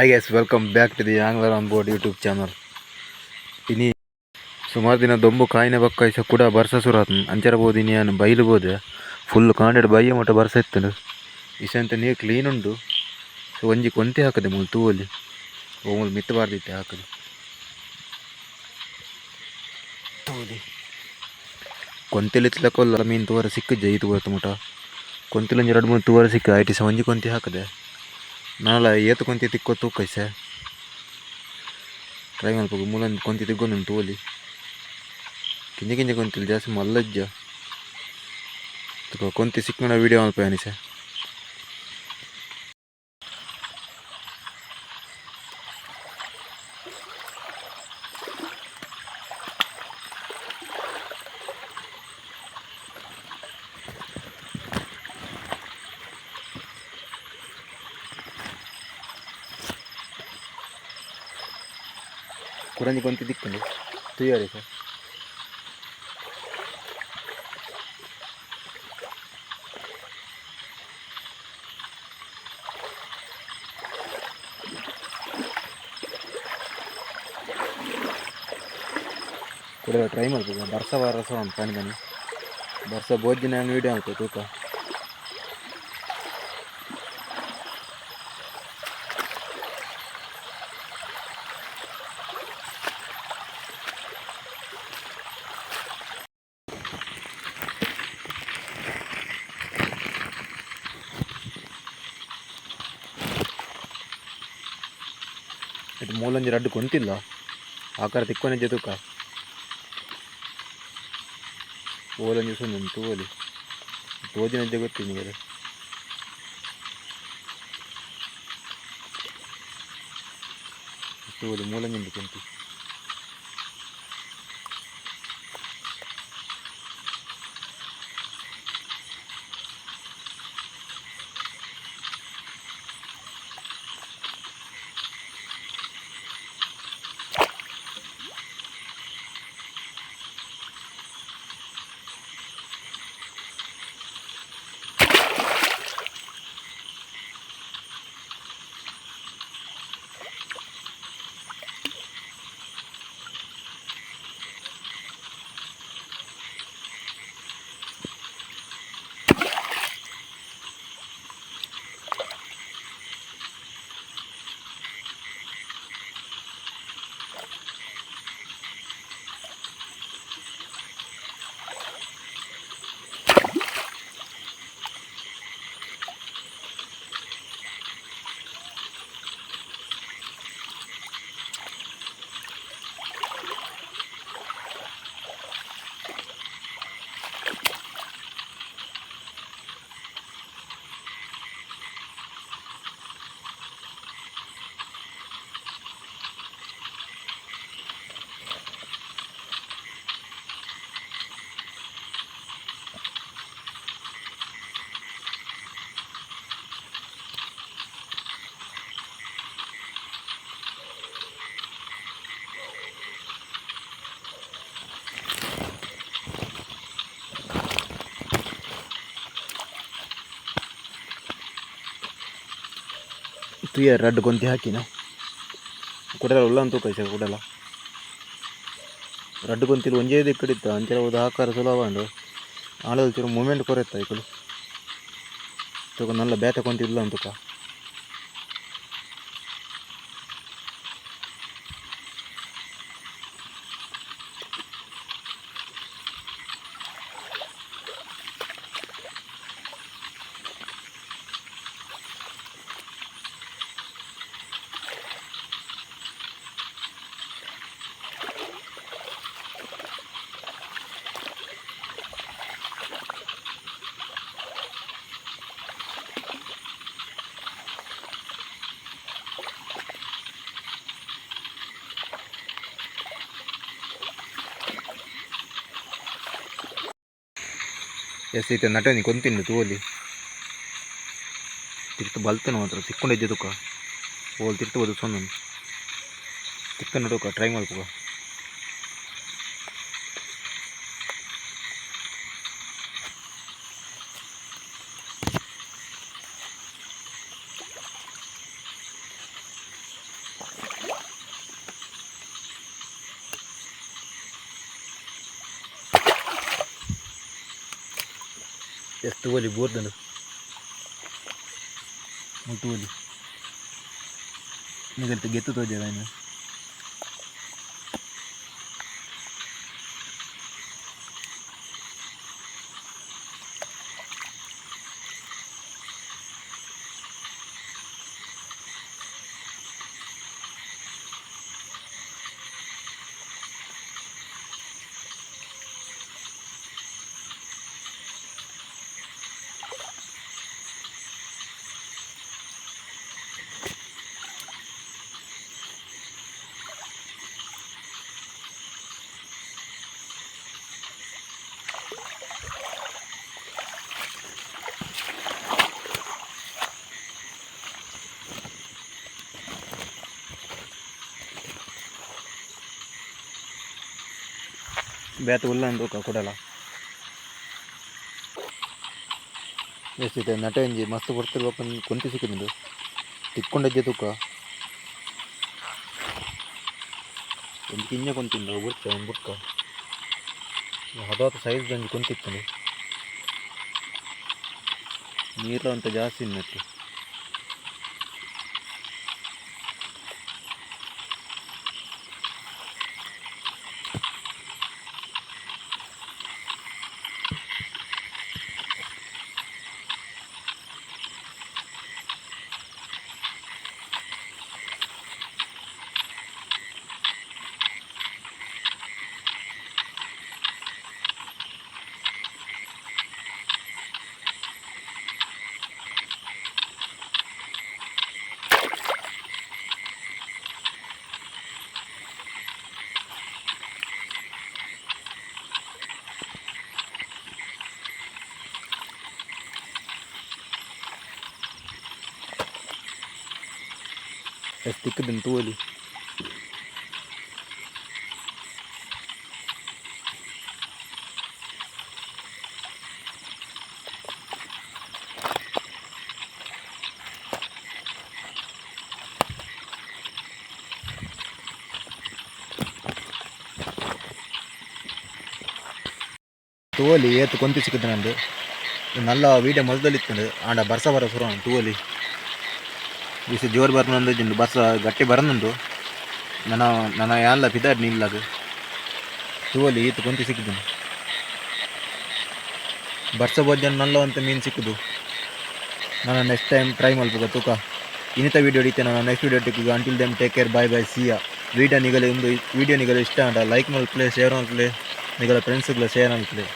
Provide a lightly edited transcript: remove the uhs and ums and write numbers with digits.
Hi guys, welcome back to the Angler on Board YouTube channel. ಇನಿ ಸುಮಾರು ದಿನ ದೊಂಬು ಕಾಯಿನ ಬಕ್ಕಾಯಿಸ ಕೂಡ ಬರ್ಸ ಸುರಾತ್ ಅಂಚರಬಹುದು ಇನಿ ಬೈಲ್ಬೋದು ಫುಲ್ ಕಾಂಡೆಡ್ ಬೈಯ ಮಟ್ಟ ಬರ್ಸ ಇತ್ತನು ಇಸಂತ ನೀರು ಕ್ಲೀನ್ ಉಂಡು. ಸೊ ಒಂಜಿ ಕೊಂತೆ ಹಾಕದೆ ಮೂಲು ತೂವಲ್ಲಿ ಓಮೂಲು ಮಿತ್ತಬಾರ್ದಿತ್ತೆ ಹಾಕದು ತೂಲಿ ಕೊಂತೆಲಿತ್ಲಕ್ಕೊಲ್ಲ ಮೀನು ತೂವರ ಸಿಕ್ಕ ಜೈ ತೂವತ್ತು ಮುಟ ಕೊಂತೆಲೊಂಜಿ 2-3 ತೂವರ ಸಿಕ್ಕ ಐಟಿ ಸಹ ಒಂಜಿ ಕೊಂತೆ ಹಾಕದೆ ನಾಳೆ ಏತು ಕೊಂತೆ ತಿಕ್ಕೋ ತೂಕೈಸ ಟ್ರೈ ಮಾಡ್ಬೇಕು ಮೂಲೊಂದು ಕೊಂತಿ ತೆಗೊಂಡು ತೋಲಿ ಕಿಂಜ ಕಿಂಜ ಕೊಂತಿಲ್ಲ ಜಾಸ್ತಿ ಮಲ್ಲಜ್ಜ ಕೊಂತಿ ಸಿಕ್ಕಣ ವೀಡಿಯೋ ಮಲ್ಪ ಅನಿಸ ಕುರಂಜಿ ಕೊಂತಿ ತಿಕ್ಕೊಂಡು ತುಯ್ಯಾರಿ ಸರ್ ಕೂಡ ಟ್ರೈ ಮಾಡ್ಬೇಕು ಬರ್ಸ ರಸ ಉಂಟು ಪಾನಿ ಪಾನಿ ಬರ್ಸ ಬೋಜಿನ ವೀಡಿಯೋ ಆಗ್ತದೆ ತೂಕ ಇದು ಮೂಲಂಜಿ ರಡ್ಡು ಕೊಂತಿಲ್ಲ ಆಕಾರ ತಿಕ್ಕೊನೆಜ್ಜೆ ತೂಕ ಓಲಂಜಿ ಸುಂದು ತೂವಲಿ ತೋಜಿನಜ್ಜೆ ಗೊತ್ತಿ ನಿಮಗೆ ತೂವಲಿ ಮೂಲಂಜಿ ಕೊಂತಿ ತುಯ್ಯ ರಡ್ಡು ಕೊಂತಿ ಹಾಕಿನ ಕುಡಲ ಉಲ್ಲ ತೂಕ ಐಸ ಕುಡಲ ರಡ್ಡು ಕೊಂತಿಲು ಒಂಜೇ ದಿಕ್ಕಡಿತ್ತು ಅಂಚೆ ಹೋದ ಆಕಾರ ಸುಲಭ ಉಂಡು ಆಳದ ಚೂರು ಮೂಮೆಂಟ್ ಕೊರೆತ್ತ ಈಕಲು ತೂಕ ನಲ್ಲ ಬೇತ ಕೊಂತಿ ಇಲ್ಲ ತೂಕ ಎಸ್ ನಟನಿ ಕೊಂತಿನ್ನು ತೂವಲಿ ತಿರ್ತು ಬಲ್ತನು ಮಾತ್ರ ತಿಕ್ಕೊಂಡೆಜ್ಜೆ ತುಕ ಓಲ್ ತಿರ್ತು ಬೋದು ಸೊನ್ನು ತಿಕ್ಕ ನಡುಕ ಟ್ರೈ ಮಾಡ್ಕೋ ಎಷ್ಟು ಒಲಿ ಬೋರ್ದನು ಮುಟ್ಟು ಒಲಿ ನಿಗಲ್ತು ಗೆತ್ತು ತೋಜದ ಇನ್ನು ಬೇತ ಹುಲ್ಲ ಅಂತ ಕೊಡಲ್ಲ ಎಷ್ಟಿದೆ ನಟ ಎಂಜಿ ಮಸ್ತ್ ಕೊಡ್ತಿರ್ಬೇಕು ಕೊಂತಿ ಸಿಕ್ಕಿದ್ದು ತಿಕ್ಕೊಂಡಜ್ಜೆ ತೂಕ ಒಂದು ಕಿಂಜ ಕೊಂತಿಂದ ಬುಡ್ಕ ಒಂದು ಬುಡ್ಕ ಹದಾತ ಸೈಜ್ ಗಂಜಿ ಕೊಂತಿತ್ತಾನೆ ನೀರು ಅಂತ ಜಾಸ್ತಿ ಇನ್ನತ್ತು ಎಷ್ಟು ತಿಕ್ಕದಂತ ತೋಲಿ ತೋಲಿ ಏತು ಕೊಂತಿ ಸಿಕ್ಕಿದ್ದು ನಂದು ನಲ್ಲ ವೀಡಿಯೋ ಮೊದಲಿತ್ತು ಆಂಡ ಬರ್ಸ ಬರ ಸುರ ತೋಲಿ ಬಿಸಿ ಜೋರು ಬರ್ನಂದು ಬಸ್ ಗಟ್ಟಿ ಬರನಂದು ನನ್ನ ಯಾಲ್ಲ ಪಿದಾಡ್ ನಿಲ್ಲ ಅದು ತೋಲಿ ಈತು ಕೊಂತಿ ಸಿಕ್ಕಿದ್ದು ಬರ್ಸ ಬೋಜನ್ ನಲ್ಲ ಅಂತ ಮೀನು ಸಿಕ್ಕುದು ನಾನು ನೆಕ್ಸ್ಟ್ ಟೈಮ್ ಟ್ರೈ ಮಾಡ್ಬೇಕು ತೂಕ ಇನ್ನಿತ ವೀಡಿಯೋ ಹಿಡಿತೇನೆ ನಾನು ನೆಕ್ಸ್ಟ್ ವೀಡಿಯೋ ಟಿಕ್ಕು until then take care bye bye see ya video ನಿಗಲು ಇಷ್ಟ ಅಂಟ ಲೈಕ್ ಮಲ್ಪ್ಲೆ ಶೇರ್ ಮಲ್ಪ್ಲೆ ನಿಗಲ ಫ್ರೆಂಡ್ಸ್ಗಳ ಶೇರ್ ಮಲ್ಪ್ಲೆ